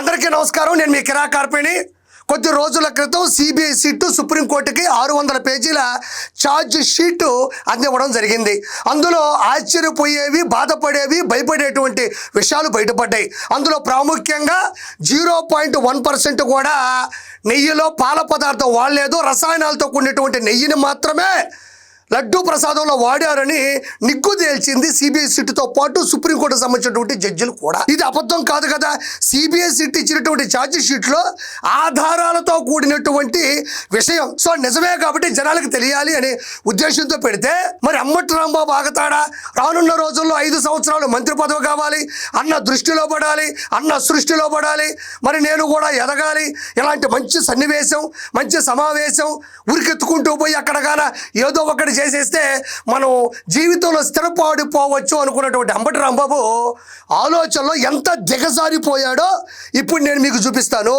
అందరికీ నమస్కారం. నేను మీ కిరా కార్పేని. కొద్ది రోజుల క్రితం సిబిఐ సిట్ సుప్రీంకోర్టుకి 600 పేజీల ఛార్జ్ షీట్ అందివ్వడం జరిగింది. అందులో ఆశ్చర్యపోయేవి, బాధపడేవి, భయపడేటువంటి విషయాలు బయటపడ్డాయి. అందులో ప్రాముఖ్యంగా 0.1% కూడా నెయ్యిలో పాల పదార్థం వాడలేదు, రసాయనాలతో కూడినటువంటి నెయ్యిని మాత్రమే లడ్డూ ప్రసాదంలో వాడారని నిగ్గు తేల్చింది సిబిఐ సిట్తో పాటు సుప్రీంకోర్టుకు సంబంధించినటువంటి జడ్జిలు కూడా. ఇది అబద్ధం కాదు కదా. సిబిఐ సిట్ ఇచ్చినటువంటి ఛార్జ్ షీట్లో ఆధారాలతో కూడినటువంటి విషయం. సో నిజమే కాబట్టి జనాలకు తెలియాలి అనే ఉద్దేశంతో పెడితే మరి అంబటి రాంబాబు ఆగతాడా? రానున్న రోజుల్లో 5 సంవత్సరాలు మంత్రి పదవి కావాలి అన్న దృష్టిలో పడాలి, అన్న సృష్టిలో పడాలి, మరి నేను కూడా ఎదగాలి, ఇలాంటి మంచి సన్నివేశం, మంచి సమావేశం ఉరికెత్తుకుంటూ పోయి అక్కడగాన ఏదో ఒకటి చేసేస్తే మనం జీవితంలో స్థిరపడిపోవచ్చు అనుకున్నటువంటి అంబటి రాంబాబు ఆలోచనలో ఎంత దిగజారిపోయాడో ఇప్పుడు నేను మీకు చూపిస్తాను.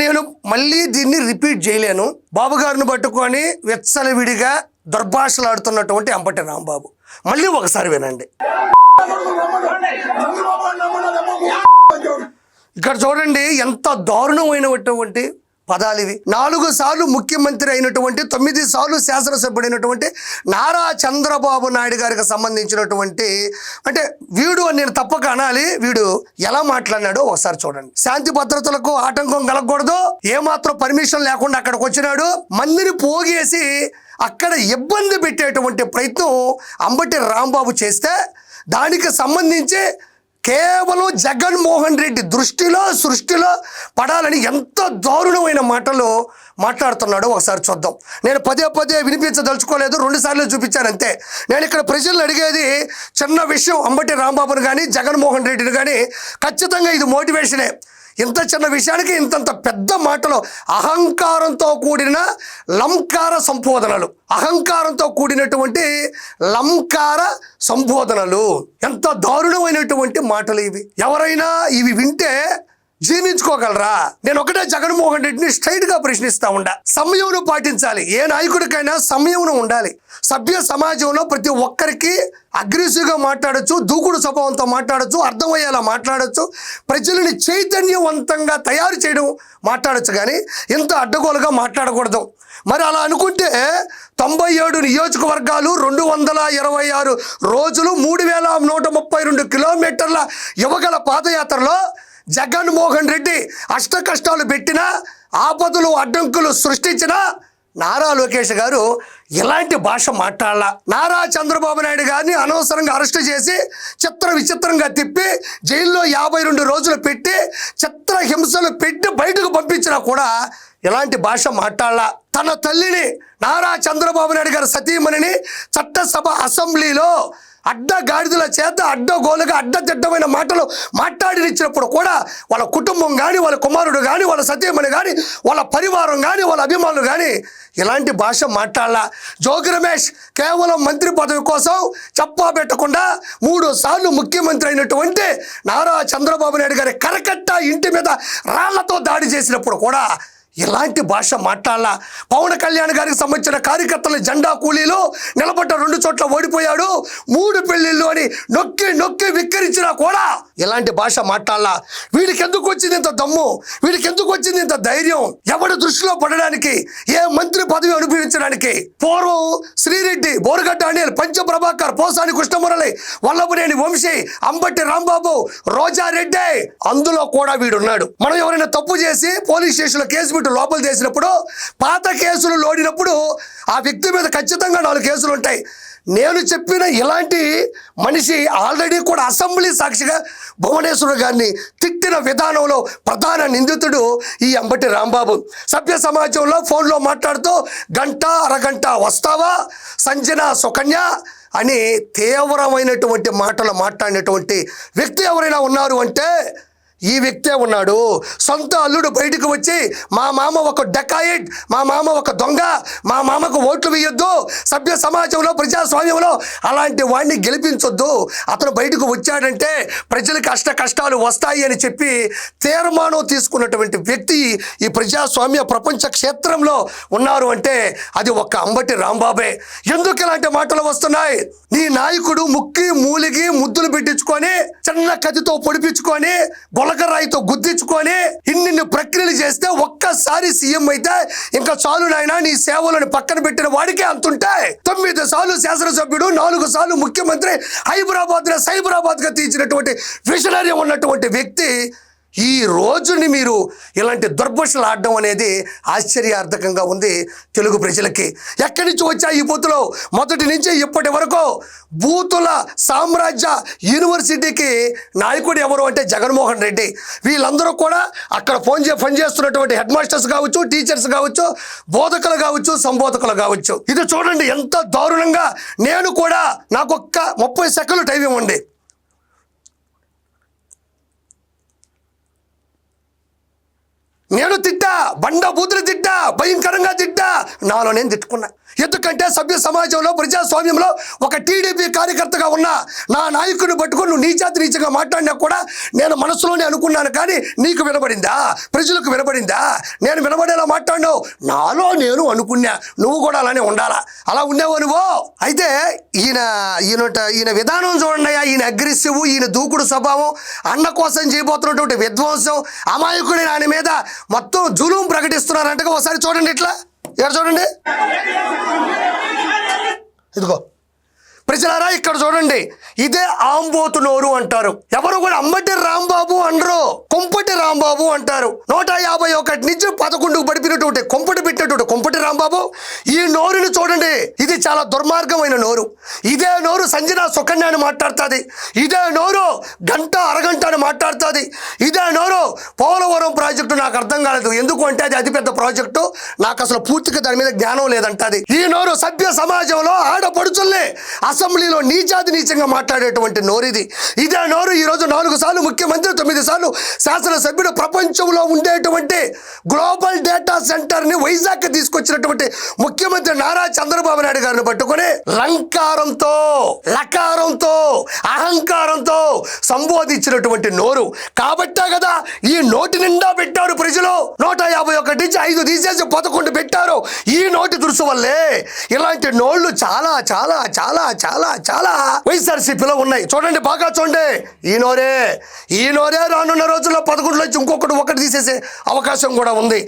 నేను మళ్ళీ దీన్ని రిపీట్ చేయలేను. బాబు గారిని పట్టుకొని విచ్చలవిడిగా దుర్భాషలాడుతున్నటువంటి అంబటి రాంబాబు మళ్ళీ ఒకసారి వినండి. ఇక్కడ చూడండి ఎంత దారుణమైనటువంటి పదాలు ఇవి. 4 సార్లు ముఖ్యమంత్రి అయినటువంటి, 9 సార్లు శాసనసభ్యుడైనటువంటి నారా చంద్రబాబు నాయుడు గారికి సంబంధించినటువంటి, అంటే వీడు నేను తప్పక అనాలి, వీడు ఎలా మాట్లాడినాడో ఒకసారి చూడండి. శాంతి భద్రతలకు ఆటంకం కలగకూడదు, ఏమాత్రం పర్మిషన్ లేకుండా అక్కడికి వచ్చినాడు, మందిని పోగేసి అక్కడ ఇబ్బంది పెట్టేటువంటి ప్రయత్నం అంబటి రాంబాబు చేస్తే దానికి సంబంధించి కేవలం జగన్మోహన్ రెడ్డి దృష్టిలో సృష్టిలో పడాలని ఎంత దారుణమైన మాటలు మాట్లాడుతున్నాడో ఒకసారి చూద్దాం. నేను పదే వినిపించదలుచుకోలేదు, 2 సార్లు చూపించాను అంతే. నేను ఇక్కడ ప్రజలను అడిగేది చిన్న విషయం. అంబటి రాంబాబుని కానీ జగన్మోహన్ రెడ్డిని కానీ ఖచ్చితంగా ఇది మోటివేషనే. ఇంత చిన్న విషయానికి ఇంతంత పెద్ద మాటలు, అహంకారంతో కూడిన లంకార సంబోధనలు, అహంకారంతో కూడినటువంటి లంకార సంబోధనలు, ఎంత దారుణమైనటువంటి మాటలు ఇవి. ఎవరైనా ఇవి వింటే జీర్ణించుకోగలరా? నేను ఒకటే జగన్మోహన్ రెడ్డిని స్ట్రైట్గా ప్రశ్నిస్తా ఉండా. సంయమనం పాటించాలి. ఏ నాయకుడికైనా సంయమనం ఉండాలి. సభ్య సమాజంలో ప్రతి ఒక్కరికి అగ్రెసివ్గా మాట్లాడచ్చు, దూకుడు స్వభావంతో మాట్లాడచ్చు, అర్థమయ్యేలా మాట్లాడచ్చు, ప్రజలని చైతన్యవంతంగా తయారు చేయడం మాట్లాడచ్చు, కానీ ఇంత అడ్డగోలుగా మాట్లాడకూడదు. మరి అలా అనుకుంటే 97 నియోజకవర్గాలు, 226 రోజులు, 3132 కిలోమీటర్ల యువగల పాదయాత్రలో జగన్మోహన్ రెడ్డి అష్ట కష్టాలు పెట్టినా, ఆపదలు అడ్డంకులు సృష్టించిన నారా లోకేష్ గారు ఎలాంటి భాష మాట్లాడాల? నారా చంద్రబాబు నాయుడు గారిని అనవసరంగా అరెస్ట్ చేసి విచిత్రంగా తిప్పి జైల్లో 52 రోజులు పెట్టి చిత్ర హింసలు పెట్టి బయటకు పంపించినా కూడా ఎలాంటి భాష మాట్లాడాల? తన తల్లిని, నారా చంద్రబాబు నాయుడు గారి సతీమణిని చట్టసభ అసెంబ్లీలో అడ్డగాడిదల చేత అడ్డగోలుగా అడ్డదిడ్డమైన మాటలు మాట్లాడినిచ్చినప్పుడు కూడా వాళ్ళ కుటుంబం కానీ, వాళ్ళ కుమారుడు కానీ, వాళ్ళ సతీమణి కానీ, వాళ్ళ పరివారం కానీ, వాళ్ళ అభిమానులు కానీ ఇలాంటి భాష మాట్లాడాల? జోగి రమేష్ కేవలం మంత్రి పదవి కోసం చెప్పా పెట్టకుండా 3 సార్లు ముఖ్యమంత్రి అయినటువంటి నారా చంద్రబాబు నాయుడు గారి కరకట్ట ఇంటి మీద రాళ్లతో దాడి చేసినప్పుడు కూడా ఇలాంటి భాష మాట్లాడాల? పవన్ కళ్యాణ్ గారికి సంబంధించిన కార్యకర్తలు జెండా కూలీలు నిలబడ్డ 2 చోట్ల ఓడిపోయాడు, 3 పెళ్లిళ్ళు అని నొక్కి విక్కరించినా కూడా ఇలాంటి భాష మాట్లాడాల? వీడికి ఎందుకు వచ్చింది ఇంత దమ్ము? వీడికి ఎందుకు వచ్చింది ఇంత ధైర్యం? ఎవడి దృష్టిలో పడడానికి, ఏ మంత్రి పదవి అనుభవించడానికి? పూర్వం శ్రీరెడ్డి, బోరగడ్డ అనిల్, పంచప్రభాకర్, పోసాని కృష్ణమురళి, వల్లభనేని వంశీ, అంబటి రాంబాబు, రోజారెడ్డి, అందులో కూడా వీడున్నాడు. మనం ఎవరైనా తప్పు చేసి పోలీస్ స్టేషన్లో కేసు లోపల చేసినప్పుడు, పాత కేసులు లోడినప్పుడు ఆ వ్యక్తి మీద ఖచ్చితంగా 4 కేసులు ఉంటాయి. నేను చెప్పిన ఇలాంటి మనిషి ఆల్రెడీ కూడా అసెంబ్లీ సాక్షిగా భువనేశ్వర్ గారిని తిట్టిన విధానంలో ప్రధాన నిందితుడు ఈ అంబటి రాంబాబు. సభ్య సమాజంలో ఫోన్లో మాట్లాడుతూ గంట అరగంట వస్తావా సంజన సుకన్య అని తీవ్రమైనటువంటి మాటలు మాట్లాడినటువంటి వ్యక్తి ఎవరైనా ఉన్నారు అంటే ఈ వ్యక్తే ఉన్నాడు. సొంత అల్లుడు బయటకు వచ్చి మా మామ ఒక డకాయిట్, మా మామ ఒక దొంగ, మా మామకు ఓట్లు వేయొద్దు, సభ్య సమాజంలో ప్రజాస్వామ్యంలో అలాంటి వాడిని గెలిపించొద్దు, అతను బయటకు వచ్చాడంటే ప్రజలకు కష్టాలు వస్తాయి అని చెప్పి తీర్మానం తీసుకున్నటువంటి వ్యక్తి ఈ ప్రజాస్వామ్య ప్రపంచ క్షేత్రంలో ఉన్నారు అంటే అది ఒక్క అంబటి రాంబాబే. ఎందుకు ఇలాంటి మాటలు వస్తున్నాయి? నీ నాయకుడు ముక్కి మూలిగి ముద్దులు పెట్టించుకొని చిన్న కత్తితో పొడిపించుకొని గొలకరాయితో గుద్దించుకొని ఇన్ని ప్రక్రియలు చేస్తే ఒక్కసారి సీఎం అయితే ఇంకా చాలు నాయనా నీ సేవలను పక్కన పెట్టిన వాడికే అంతుంటాయి. 9 సార్లు శాసనసభ్యుడు, 4 సార్లు ముఖ్యమంత్రి, సైబరాబాద్ గా తీర్చినటువంటి విషనరీ ఉన్నటువంటి వ్యక్తి ఈ రోజుని మీరు ఇలాంటి దుర్భషలు ఆడడం అనేది ఆశ్చర్యార్థకంగా ఉంది తెలుగు ప్రజలకి. ఎక్కడి నుంచి వచ్చాయి ఈ బూతులు? మొదటి నుంచి ఇప్పటి వరకు బూతుల సామ్రాజ్య యూనివర్సిటీకి నాయకుడు ఎవరు అంటే జగన్మోహన్ రెడ్డి. వీళ్ళందరూ కూడా అక్కడ పని చేస్తున్నటువంటి హెడ్ మాస్టర్స్ కావచ్చు, టీచర్స్ కావచ్చు, బోధకులు కావచ్చు, సంబోధకులు కావచ్చు. ఇది చూడండి ఎంత దారుణంగా. నేను కూడా నాకు ఒక్క 30 సెకండ్లు టైం ఇవ్వండి. నేను తిట్టా, బండ బూతులు తిట్టా, భయంకరంగా తిట్టా, నాలో నేను తిట్టుకున్నా. ఎందుకంటే సభ్య సమాజంలో ప్రజాస్వామ్యంలో ఒక టీడీపీ కార్యకర్తగా ఉన్నా నా నాయకుడిని పట్టుకొని నువ్వు నీచంగా మాట్లాడినా కూడా నేను మనసులోనే అనుకున్నాను. కానీ నీకు వినబడిందా? ప్రజలకు వినబడిందా? నేను వినబడేలా మాట్లాడినావు. నాలో నేను అనుకున్నా, నువ్వు కూడా అలానే ఉండాలా. అలా ఉండేవో నువ్వు. అయితే ఈయన విధానం చూడండి. ఈయన అగ్రెసివ్, ఈయన దూకుడు స్వభావం, అన్న కోసం చేయబోతున్నటువంటి విధ్వంసం, అమాయకుడి ఆయన మీద మొత్తం జులుం ప్రకటిస్తున్నారంటే ఒకసారి చూడండి. ఇట్లా ఇక్కడ చూడండి, ఇదిగో ప్రజలారా ఇక్కడ చూడండి. ఇదే ఆంబోతు నోరు అంటారు. ఎవరు కూడా అంబటి రాంబాబు అనరు, కొంపటి రాంబాబు అంటారు. 151 నుంచి 11కు పడిపినటువంటి కొంపటి పెట్టినటువంటి కొంపటి రాంబాబు. ఈ నోరుని చూడండి, ఇది చాలా దుర్మార్గమైన నోరు. ఇదే నోరు సంజన సుకన్య అని మాట్లాడుతుంది. ఇదే నోరు గంట అరగంట అని మాట్లాడుతుంది. ఇదే నోరు పోలవరం ప్రాజెక్టు నాకు అర్థం కాలేదు ఎందుకు అంటే అది అతిపెద్ద ప్రాజెక్టు, నాకు అసలు పూర్తిగా దాని మీద జ్ఞానం లేదంటది. ఈ నోరు సభ్య సమాజంలో ఆడపడుచుల్ని అసెంబ్లీలో నీచంగా మాట్లాడేటువంటి నోరిది. ఇదే నోరు ఈరోజు 4 సార్లు ముఖ్యమంత్రి, 9 సార్లు శాసనసభ్యుడు, ప్రపంచంలో ఉండేటువంటి గ్లోబల్ డేటా సెంటర్ని వైజాగ్ తీసుకొచ్చినటువంటి ముఖ్యమంత్రి నారా చంద్రబాబు నాయుడు గారిని పట్టుకొని లంకారంతో, లకారంతో, అహంకారంతో సంబోధించినటువంటి నోరు. కాబట్టే కదా ఈ నోటి నిండా పెట్టారు ప్రజలు. 151 నుంచి 5 తీసేసి 11 పెట్టారు. ఈ నోటి దురుసు వల్లే ఇలాంటి నోళ్లు చాలా చాలా చాలా చాలా చాలా వైఎస్ఆర్సీపీలో ఉన్నాయి. చూడండి, బాగా చూడండి. ఈ నోరే రానున్న రోజుల్లో 11 నుంచి ఒకటి తీసేసే అవకాశం కూడా ఉంది.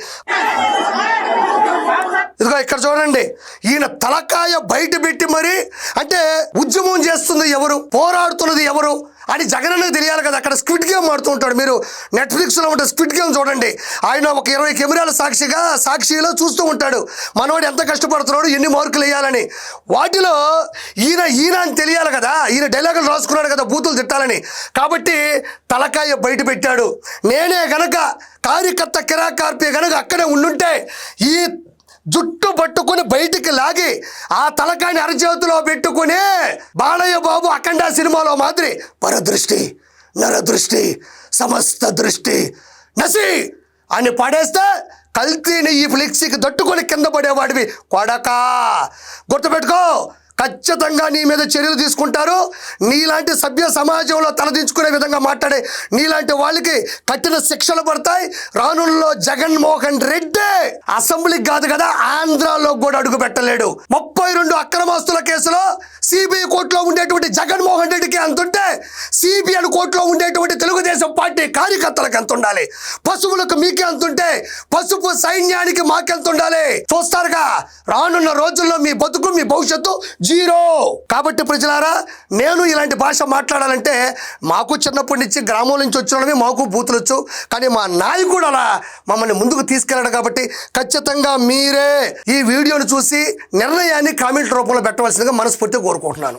ఇదిగో ఇక్కడ చూడండి, ఈయన తలకాయ బయట పెట్టి మరి అంటే ఉద్యమం చేస్తుంది ఎవరు, పోరాడుతున్నది ఎవరు అని జగన్కు తెలియాలి కదా. అక్కడ స్క్విడ్ గేమ్ ఆడుతూ ఉంటాడు. మీరు నెట్ఫ్లిక్స్లో ఉంటే స్క్విడ్ గేమ్ చూడండి. ఆయన ఒక 20 కెమెరాల సాక్షిలో చూస్తూ ఉంటాడు మనవాడు ఎంత కష్టపడుతున్నాడు, ఎన్ని మార్కులు వేయాలని. వాటిలో ఈయన అని తెలియాలి కదా. ఈయన డైలాగులు రాసుకున్నాడు కదా బూతులు తిట్టాలని. కాబట్టి తలకాయ బయట పెట్టాడు. నేనే గనక కార్యకర్త కిరాకార్పి గనక అక్కడే ఉండుంటే ఈ జుట్టు పట్టుకుని బయటికి లాగి ఆ తలకాయని అరచేతిలో పెట్టుకుని బాలయ్య బాబు అఖండ సినిమాలో మాదిరి పరదృష్టి, నరదృష్టి, సమస్త దృష్టి నసి అని పడేస్తే కల్తీని ఈ ఫ్లెక్సీకి దట్టుకొని కింద పడేవాడివి కొడకా. గుర్తుపెట్టుకో, ఖచ్చితంగా నీ మీద చర్యలు తీసుకుంటారు. నీలాంటి సభ్య సమాజంలో తలదించుకునే విధంగా మాట్లాడే నీలాంటి వాళ్ళకి కఠిన శిక్షలు పడతాయి. రానుల్లో జగన్మోహన్ రెడ్డి అసెంబ్లీకి కాదు కదా ఆంధ్రాలో కూడా అడుగు పెట్టలేడు. 32 అక్రమాస్తుల కేసులో సిబిఐ కోర్టులో ఉండేటువంటి జగన్మోహన్ రెడ్డికి అంతుంటే సిబిఐ కోర్టులో ఉండేటువంటి తెలుగుదేశం పార్టీ కార్యకర్తలకు ఎంత ఉండాలి, పశువులకు మీకే అంతుంటే పసుపు సైన్యానికి మాకెంత ఉండాలి. చూస్తారుగా రానున్న రోజుల్లో మీ బతుకు, మీ భవిష్యత్తు జీరో. కాబట్టి ప్రజలారా, నేను ఇలాంటి భాష మాట్లాడాలంటే మాకు చిన్నప్పటి నుంచి గ్రామం నుంచి వచ్చినవి మాకు బూతులు వచ్చు. కానీ మా నాయకుడు అలా మమ్మల్ని ముందుకు తీసుకెళ్ళాడు. కాబట్టి ఖచ్చితంగా మీరే ఈ వీడియోను చూసి నిర్ణయాన్ని కామెంట్ రూపంలో పెట్టవలసిందిగా మనస్ఫూర్తిగా కోరుకుంటున్నాను.